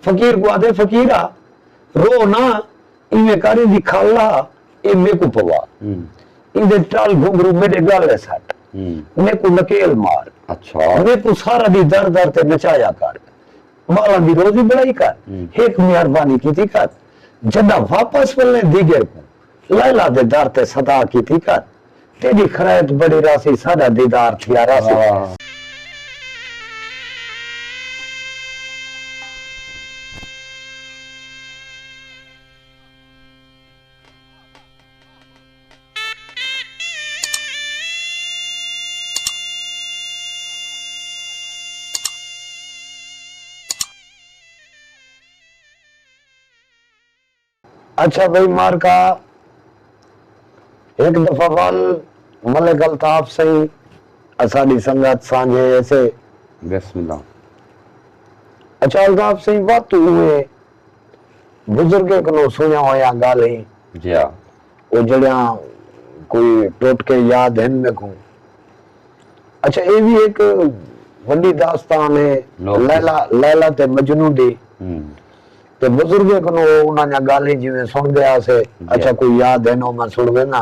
फकीर को आदे फकीरा रो ना इनमें कारी दिखाला ए मे को पवा इनदे टाल घुंगरू मेरे गाले साथ मे को नकेल मार अच्छा मे को सारा दी दर दर ते नचाया कर माला दी रोजी बड़ाई कर एक मेहरबानी की थी कर जदा वापस मिलने दिगर को लैला दे दर ते सदा की थी कर तेरी खैरत बड़ी राशि सादा दीदार थी राशि अच्छा भाई मार का एक दफा वाल मलिक अल्ताफ सही असादी संगत सांझे ऐसे बिस्मिल्लाह। अच्छा अल्ताफ सही बात हुए बुजुर्ग को सुनिया होया गाल ही जी हाँ वो जड़िया कोई टोट के याद है में को अच्छा ये भी एक वड्डी दास्तान है लैला लैला ते मजनू दी ते बुजुर्ग को उन्हें गाली जिवें सुन गया से अच्छा कोई याद है नो मैं सुन लेना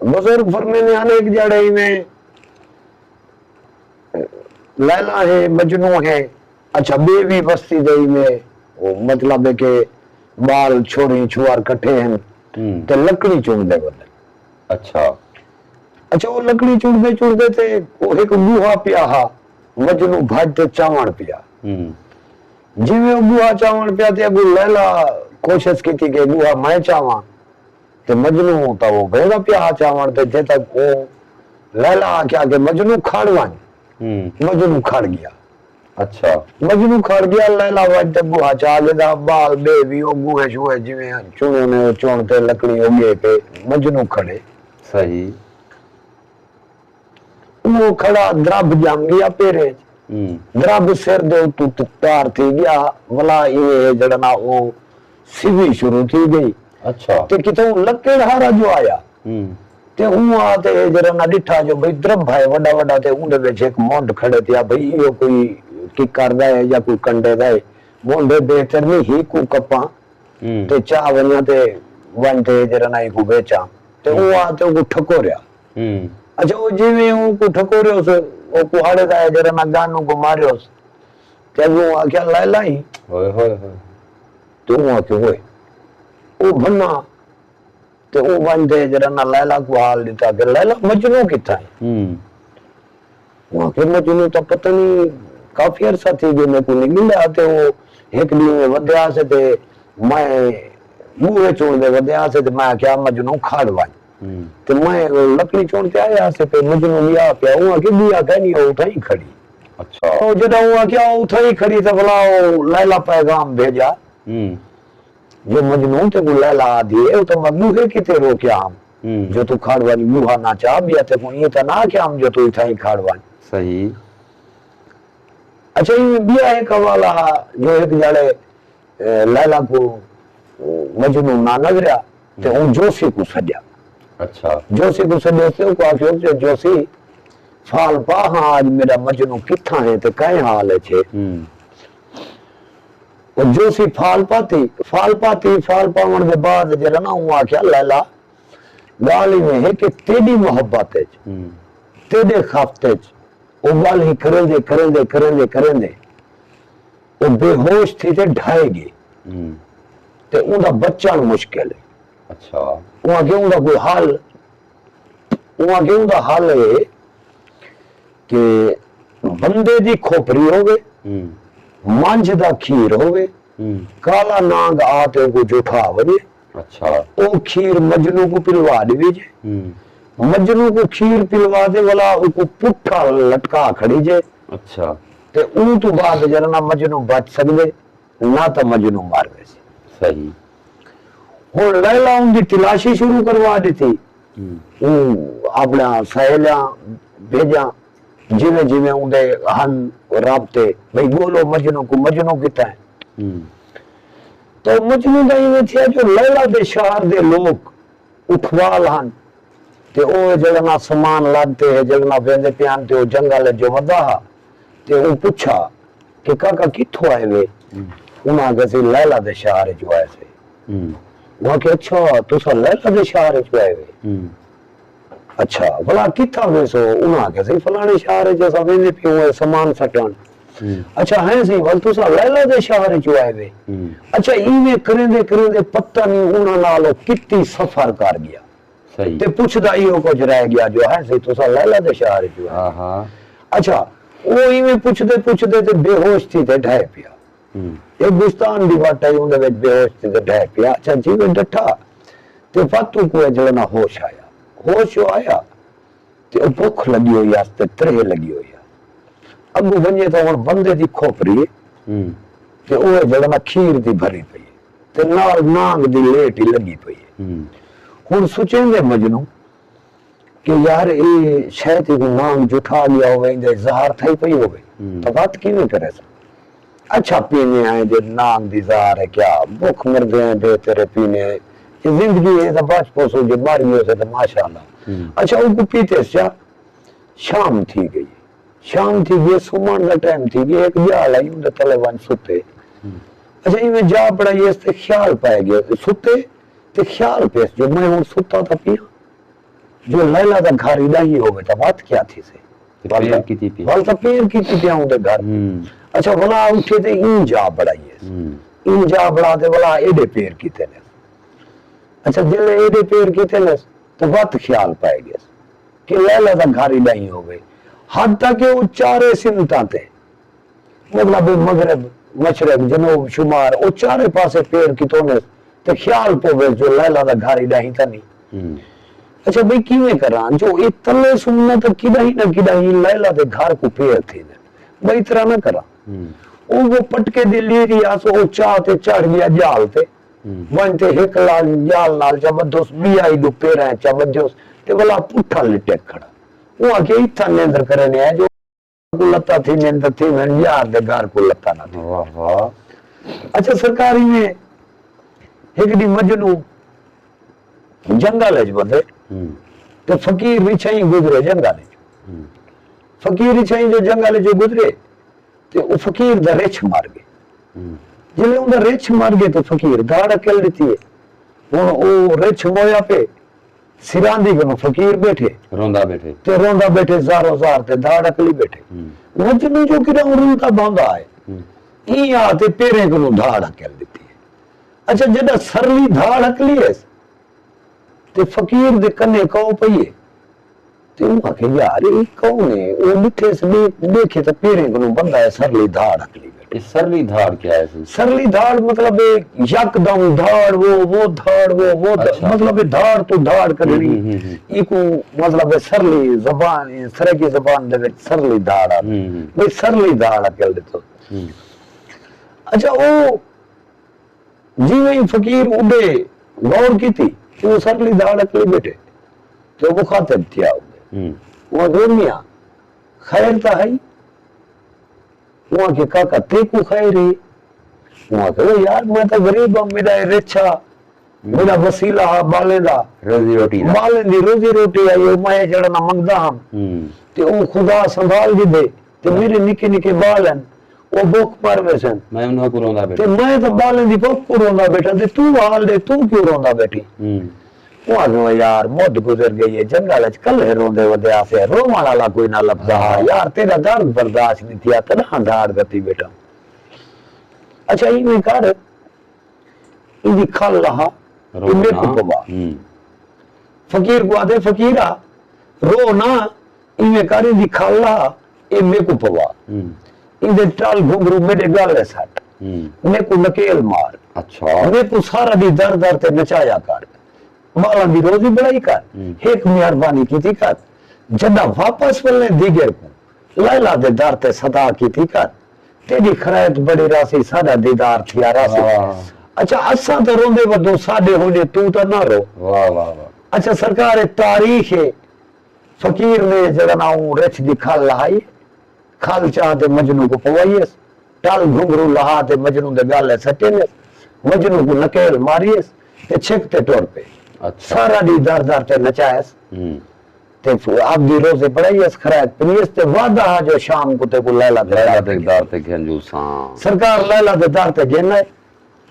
बुजुर्ग फरमाने अनेक जड़े में लैला है मजनू है अच्छा बेवी बस्ती दे में वो मतलब है के बाल छोरी छुआर कट्ठे हैं ते लकड़ी चुन दे बोले अच्छा अच्छा वो लकड़ी चुनते थे वो एक बूहा पिया हा मजनू भाजते चावण पिया जिवे बुआ चावण पिया ते अगू लैला कोशिश की थी कि बुआ मैं चावा ते मजनू तो वो भेड़ा पिया चावण ते जे तक वो लैला क्या के मजनू खाड़वा मजनू खड़ गया अच्छा मजनू खड़ गया लैला वाजते बुआ चा लेदा बाल बेबी ओ गुए छुए जिवे चुने ने चोणते लकड़ी उगे पे मजनू खड़े सही वो खड़ा द्रब जम गया पेरे द्रब सिर दे तू तार थी गया वला ये जड़ना वो सीवी शुरू थी गई अच्छा ते कितो लकड़ हारा जो आया ते हुआ ते जड़ना डिठा जो भाई द्रब भाई वड्डा वड्डा ते उंदे विच एक मोंड खड़े थिया भाई यो कोई की करदा है या कोई कंडे दा है मोंडे बेहतर नहीं ही को कपा ते चा वन्या ते वन ते जड़ना को बेचा ते हुआ ते को ठकोरिया अच्छा वो जिवे को ठकोरियो से वो कुहाड़े दा है जरा ना गानू को मारियो ते वो आख्या लैला ही होए होए होए तू आख्यो होए वो भन्ना ते वो बंदे जरा ना लैला को हाल दिता के लैला मजनू किथा है वो आख्यो मजनू तो पता नहीं काफी अरसा थी गए मेरे को नहीं मिला ते वो एक दिन में वदया से ते मैं मुंह चोड़ दे वदया से ते मैं आख्या मजनू खाड़वा तो मैं लकड़ी चोड़ते आया से पे मजनू लिया पे हुआ कि दिया कहनी उठाई खड़ी अच्छा तो जदा हुआ क्या उठाई खड़ी तो बोला लैला पैगाम भेजा जो मजनू ते को लैला दिए तो मगनू किते रोकिया हम जो तू खाड़वानी मुहा ना चाह बिया ते को ये तना क्या हम जो तू उठाई खाड़वानी सही अच्छा ये बिया एक हवाला जो एक जड़े लैला को मजनू ना नजरिया ते उन जोशी को सजा अच्छा जोशी को सजे से को आखियो से जोशी फाल पा हाँ आज मेरा मजनू किथा है ते कहे हाल है छे और जोशी फाल पावन के बाद जरा ना हुआ क्या लैला गाली में है कि तेरी मोहब्बत है तेरे खाफ्ते वो गाल ही करेंदे वो बेहोश थी ते ढाएगी ते उनका बच्चा मुश्किल है अच्छा वहां क्यों का कोई हाल वहां क्यों का हाल है कि बंदे दी खोपरी होवे मांझ दा खीर होवे काला नाग आते को जुठा वजे अच्छा ओ खीर मजनू को पिलवा दीजे मजनू को खीर पिलवा दे वाला उसको पुट्ठा लटका खड़ी जे अच्छा ते ऊ तो बाद जरना मजनू बच सकदे ना तो मजनू मार वैसे सही हुण लैला उनकी तलाशी शुरू करवा दी थी अपना सहेलियां भेजा जिवे जिवे उनके हन राबते भाई बोलो मजनू किता है तो मजनू का ये थे जो लैला दे शहर दे लोग उठवाल हन ते ओ जगना सामान लादते है जगना वेंदे प्यान ते ओ जंगल जो वदा ते ओ पूछा कि काका कित्थों आए वे उन्हें आगे से लैला दे शहर जो आए से वहां के अच्छा तुसा लैला दे शहर जो आए वे अच्छा भला कित्था वे सो उन्हें आगे से फलाने शहर जैसा वेंदे पियो सामान सटन अच्छा है सी वल तुसा लैला दे शहर जो आए वे अच्छा इने करेंदे पता नहीं उन्हें नालो कितनी सफर कर गया सही ते पुछदा इहो कुछ रह गया जो है सी तुसा लैला दे शहर जो हाँ हाँ अच्छा वो इवें पुछदे ते बेहोश थी ते ढह पिया एक गुस्तान दी बात आई उनदे विच बेहोश थी ते ढह पिया अच्छा जीवन डठा ते फातू को जड़ना होश आया ते भुख लगी हुई आस्ते त्रेह लगी हुई अगू वने तो हुन बंदे दी खोपरी ते ओए जड़ना खीर दी भरी पई ते नाल नांग दी लेट ही लगी पई हुन सोचेंगे मजनू कि यार ये शायद ही नांग जुठा लिया होवे इंदे जहर थई पई होवे तो बात किवें करे सा अच्छा पीने आए जे नांग दी जहर है क्या भूख मरदे हैं दे तेरे पीने ये जिंदगी है तो बच पोसो जो मारियो से तो माशाल्लाह अच्छा उनको पीते सा शाम थी गई सुमन का टाइम थी गई एक ब्याह लाई उनके तले वन सुते अच्छा इवें जा पड़ा ये इसते ख्याल पाए गया सुते ते ख्याल पेस जो मैं हुन सुता था पिया जो लैला दा घर इदा ही होवे ता बात क्या थी से पेड़ की थी पिया वाल ता पेड़ की थी पिया उनके घर अच्छा भला उठे ते इन जा बड़ा दे भला एडे पेड़ की थे अच्छा जिले एडे पेड़ की थे तो बात ख्याल पाए गया कि लैला दा घर इदा ही होवे हद तक वो चारे सिमता थे मतलब मगरब मशरक जनूब शुमार वो चारे पासे पेड़ की तोने ते ख्याल पोवे जो लैला दा घर इदा ही था नहीं अच्छा भाई किवें करा जो ये तले सुनना तो किदा ही लैला दे घर को पेड़ थे भाई तरह ना करा वो पटके दी लीरी आसो वो चाह ते चढ़ गया जाल ते बनते एक लाल जाल नाल जबरदस्त बियाई दो पेड़ जबरदस्त ते भला पुठा लिटे खड़ा वो आके इतना निंदर करने है जो लता थी निंदर थी मैं यार दे घर को लता ना थी वाह वाह अच्छा सरकारी में एक दी मजनू जंगल है बंदे तो फकीर भी छई गुजरे जंगल फकीर छई जो जंगल जो गुजरे ते वो फकीर दा रेछ मार गए जिले उनका रेछ मार गए तो फकीर दाड़ अकेल देती है वो रेछ मोया पे सिरांदी को फकीर बैठे रोंदा बैठे जारो जार ते दाड़ अकली बैठे मजनू जो किरा रोंदा बांधा है ई आते पेरे को दाड़ अकेल देती है अच्छा जदा सरली दाड़ अकली है ते फकीर दे कन्ने कहो पईए ते वो आखे यार ये कौन है वो मिठे से देखे तो पेरे को बंदा है सरली दाड़ अकली बैठे सरली धाड़ क्या है सरली धाड़ मतलब यकदम धाड़ वो धाड़ वो अच्छा। मतलब धाड़ तो धाड़ करनी इको मतलब सरली जबान सरे की जबान दे विच सरली धाड़ आ भाई सरली धाड़ कह दे तो अच्छा वो जिवें फकीर उड़े गौर की थी वो सरली धाड़ अकली बैठे तो वो खातिर थिया वो दुनिया खैर ता है वहां के काका तेकू खैर है वहां के यार मैं तो गरीब हूं मेरा रेछा मेरा वसीला बालेंदा रोजी रोटी बालेंदी रोजी रोटी आई मैं जड़ना मंगदा हम ते ओ खुदा संभाल दी दे ते मेरे निके निके बाल हैं वो भूख पर वैसन मैं उन्हें को रोंदा बैठा ते मैं तो बालेंदी भूख को रोंदा बैठा ते तू हाल दे तू क्यों रोंदा बैठी वहां के यार मौत गुजर गई है जंगल च कल रोंदे वदे आसे रोवां वाला कोई ना लफजा यार तेरा दर्द बर्दाश्त नहीं किया तना दाड़ गति बेटा अच्छा ये कर इदी खल रहा इमे को पवा फकीर को आदे फकीरा रो ना इमे कर इदी खल रहा इमे को पवा इदे टाल घुंगरू मेरे गल सट मैं को नकेल मार अच्छा मैं को सारा दी दर्द दर्द ते नचाया कर माला दी रोजी बड़ाई कर एक मेहरबानी की थी कर जदा वापस मिलने दिगर को लैला दे दर ते सदा की थी कर तेरी खैरत बड़ी रासी सादा दीदार थिया रासी अच्छा असा तो रोंदे वदो साडे होने तू तो ना रो वाह वाह वाह अच्छा सरकार तारीख है फकीर ने जरा ना रेछ दी खल लहाई खल चाहते मजनू को पवाइए टाल घुंगरू लहा ते मजनू दे गाले सटे ने मजनू को नकेल मारिए ते छिकते टोर पे अच्छा। सारा दी दर दर ते नचायस ते आप दी रोजे पढ़ाई अस खरात प्रियस ते वादा जो शाम को ते को लैला ते दार ते कंजूसां सरकार लैला दे दार ते जेना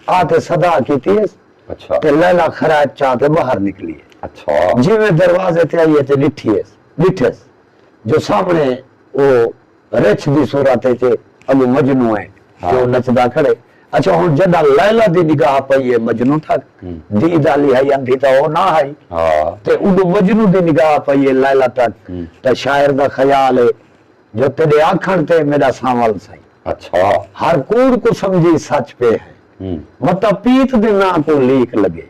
आते सदा कीती है अच्छा ते लैला खरात चाहते बाहर निकली है अच्छा जिवें दरवाजे ते आई ते डिठी है डिठस जो सामने वो रेछ दी सूरत है अबू मजनू है जो नचदा खड़े अच्छा हुन जदा लैला दी निगाह पई है मजनू तक दी दाली है अंधी तो वो ना है हां ते उदो मजनू दी निगाह पई है लैला तक ते शायर दा ख्याल है जो तेरे आखण ते मेरा सावल सही अच्छा हर कूड़ को समझी सच पे है मतलब पीत दे ना को लीक लगे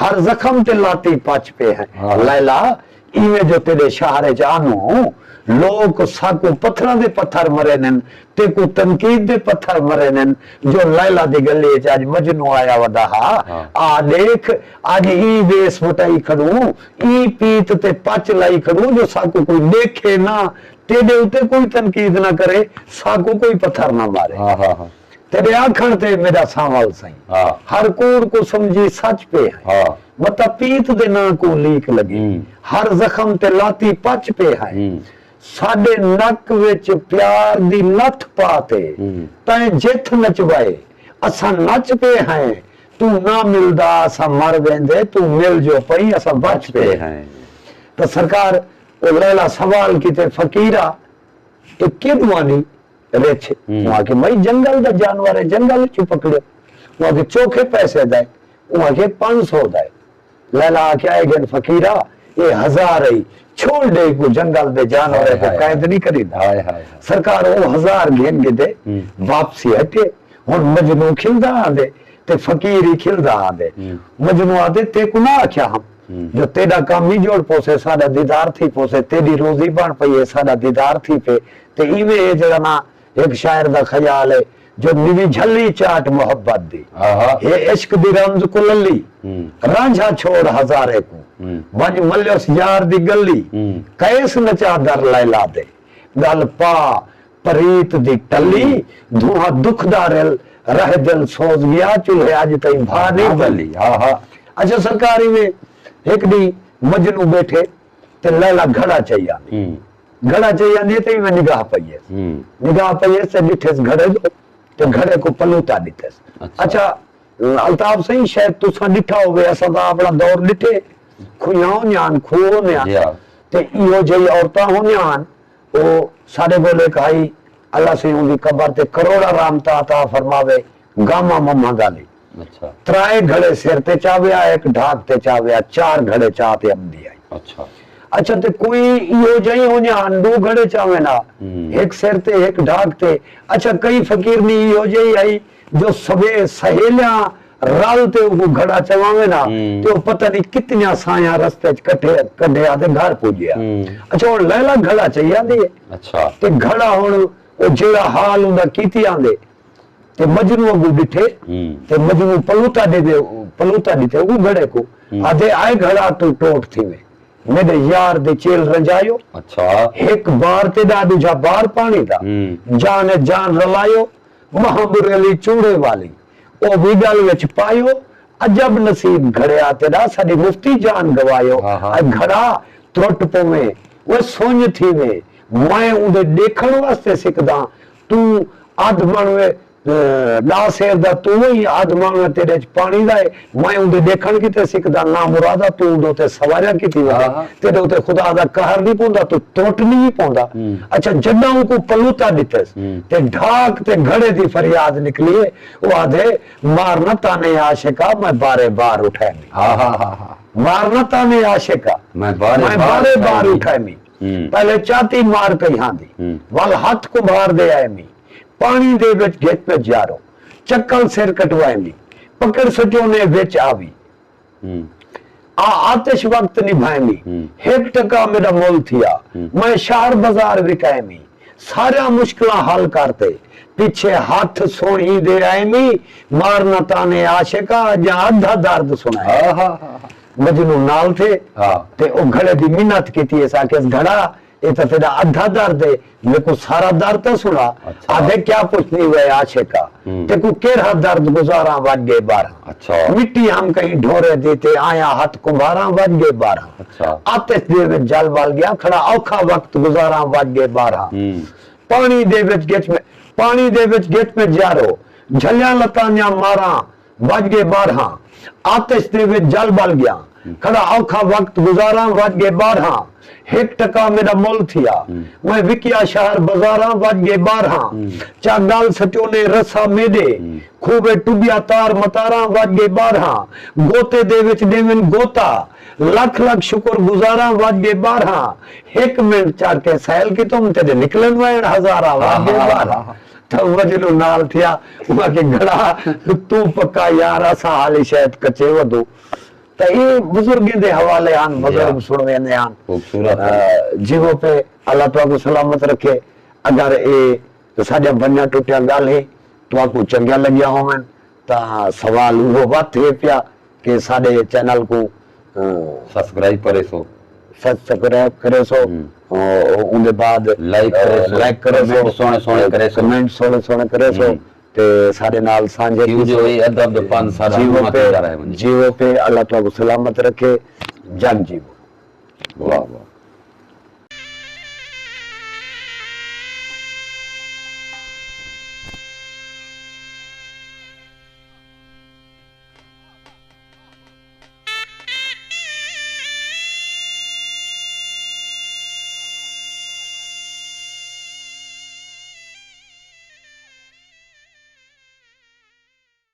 हर जख्म ते लाती पच पे है लैला इवे जो तेरे शहर जानो लोग साकू पत्थर दे पत्थर मरे नन ते को तनकीद दे पत्थर मरे नन जो लैला दी गली च आज मजनू आया वदा आ देख आज ई वेस वटाई खड़ू ई पीत ते पच लाई खड़ू जो साकू कोई देखे ना तेरे उते कोई तनकीद ना करे साकू कोई पत्थर ना मारे हां हां हां तेरे आखण ते मेरा सावल सही हां हर कूड़ को समझी सच पे है हां मतलब पीत दे ना को लीक लगी हर जख्म ते लाती पच पे है साडे नक विच प्यार दी नथ पाते तै जिथ नचवाए असा नच पे हैं तू ना मिलदा असा मर वेंदे तू मिल जो पई असा बच पे हैं तो सरकार ओ लैला सवाल कीते फकीरा तो किदवानी रेछ वहां के मई जंगल दा जानवर है जंगल च पकड़ो वहां के चोखे पैसे दे वहां के 500 दे लैला क्या है फकीरा ये 1000 है छोड़ दे को जंगल दे जानवर को कैद नहीं करीदा हाय हाय सरकार वो 1000 घेन के दे वापसी हटे हुन मजनू खिलदा आंदे ते फकीर ही खिलदा आंदे मजनू आदे ते को ना आख्या हम जो तेरा काम नहीं जोड़ पोसे साडा दीदार थी पोसे तेरी रोजी बन पई है साडा दीदार थी पे ते इवे जड़ा ना एक शायर दा ख्याल है जो निवी झल्ली चाट मोहब्बत दी ये इश्क दी रमज को लल्ली रांझा छोड़ हजारे को वंज मल्योस यार दी गली कैस नचा दर लैला दे गल पा परीत दी टल्ली धुआं दुखदार रह दिल सोच गया चूल्हे आज तई भा नहीं बली अच्छा सरकारी में एक दी मजनू बैठे ते लैला घड़ा चाहिए घड़ा चाहिए नहीं तो मैं निगाह पई है निगाह पई है से डिठेस घड़े दो तो घड़े को पलूता डिठेस अच्छा अल्ताफ सही शायद तुसा डिठा होवे असा दा अपना दौर डिठे खुयाओ न्यान खूओ न्यान ते इहो जई औरता हो न्यान ओ साडे बोले कहाई अल्लाह से उनकी कब्र ते करोड़ा रामता अता फरमावे गामा मम्मा गाली अच्छा त्राए घड़े सिर ते चाव्या एक ढाक ते चाव्या 4 घड़े चाहते अमदी आई अच्छा अच्छा ते कोई यो जई हो न्यान 2 घड़े चावे ना एक सिर ते एक ढाक ते अच्छा कई फकीर नी यो जई आई जो सबे सहेलियां रलते वो घड़ा चवावे ना तो पता नहीं कितने साया रास्ते कटे कढे आते घर पूजिया अच्छा और लैला घड़ा चाहिए दी अच्छा ते घड़ा हुन ओ जेड़ा हाल हुंदा कीती आंदे ते मजनू को डिठे ते मजनू पलूता दे वो घड़े को आधे आए घड़ा तो टोट थी में मेरे यार दे चेल रंजायो अच्छा एक बार ते दादू जा बार पानी दा जान जान रलायो महाबुरेली चूड़े वाली ओ विगल विच पायो अजब नसीब घड़िया तेरा साडी मुफ्ती जान गवायो घड़ा त्रुट पवे वो सोच थी वे मैं उदे देखण वास्ते सिकदा तू अध बनवे ना शेर दा तू ही अध बनवे तेरे च पानी दा मैं उदे देखण किते सिकदा ना मुरादा तू उदे ते सवारियां कीती वे तेरे उते खुदा दा कहर नहीं पोंदा तू त्रुट नहीं पोंदा अच्छा जड्डा को पलूता दितस ते ढाक ते घड़े दी फरियाद निकली वो आधे मारना ताने आशिका मैं बारे बार उठाए मारना ताने आशिका मैं बारे बार उठाए मी पहले चाती मार कई हांदी वाल हाथ को बाहर दे आए मी पानी दे विच घेत पे जारो चक्कल सिर कटवाए मी पकड़ सटियो ने विच आवी आतिश वक्त निभाए मी 1 टका मेरा मोल थिया मैं शहर बाजार विकाए मी सारा मुश्किलां हल करते पीछे हाथ सोही दे आए मी मारना ताने आशिका जा आधा दर्द सुनाया मजनू नाल थे ते ओ घड़े दी मिन्नत कीती है साके घड़ा ये तो तेरा आधा दर्द है, मेरे को सारा दर्द तो सुना। अच्छा। आधे क्या पूछनी हुए आशे का, ते को केरा दर्द गुजारा बज गए 12। अच्छा। मिट्टी हम कहीं ढोरे देते आया हाथ कुंभारा बज गए 12। अच्छा। आतिश दे विच जल बाल गया खड़ा औखा वक्त गुजारा बज गए 12। पानी दे विच गिच में पानी दे विच गिच में जारो झलिया लतानिया मारा बज गए 12। आतिश दे विच जल बाल गया खड़ा औखा वक्त गुजारा बज गए 12। 1 टका मेरा मुल थिया मैं विकिया शहर बाजारा बज गए 12। चा गाल सटियो ने रसा मेडे खूबे टुबिया तार मतारा बज गए 12। गोते दे विच देवन गोता लख लख शुक्र गुजारा बज गए 12। 1 मिनट चार के सैल की तुम तेरे निकलन वैन हजारा बज गए 12। तो वजलो नाल थिया उहा के घड़ा तू पक्का यार असा हाली शायद कचे वदो। तो ये बुजुर्ग दे हवाले आन बुजुर्ग सुन वेंदे आन खूबसूरत जीवो पे अल्लाह तो को सलामत रखे। अगर ए साडा बन्या टूटिया गाल है तो को चंगा लग्या होवन ता सवाल वो बात थे पिया कि साडे चैनल को सब्सक्राइब करे सो सब्सक्राइब करे सो उनके बाद लाइक करे सो सोने सोने करे सो कमेंट सोने सोने करे सो ते साडे नाल सांझे जो ये अदब पान सारा जीवो पे अल्लाह तो को सलामत रखे। जग जीवो। वाह वाह।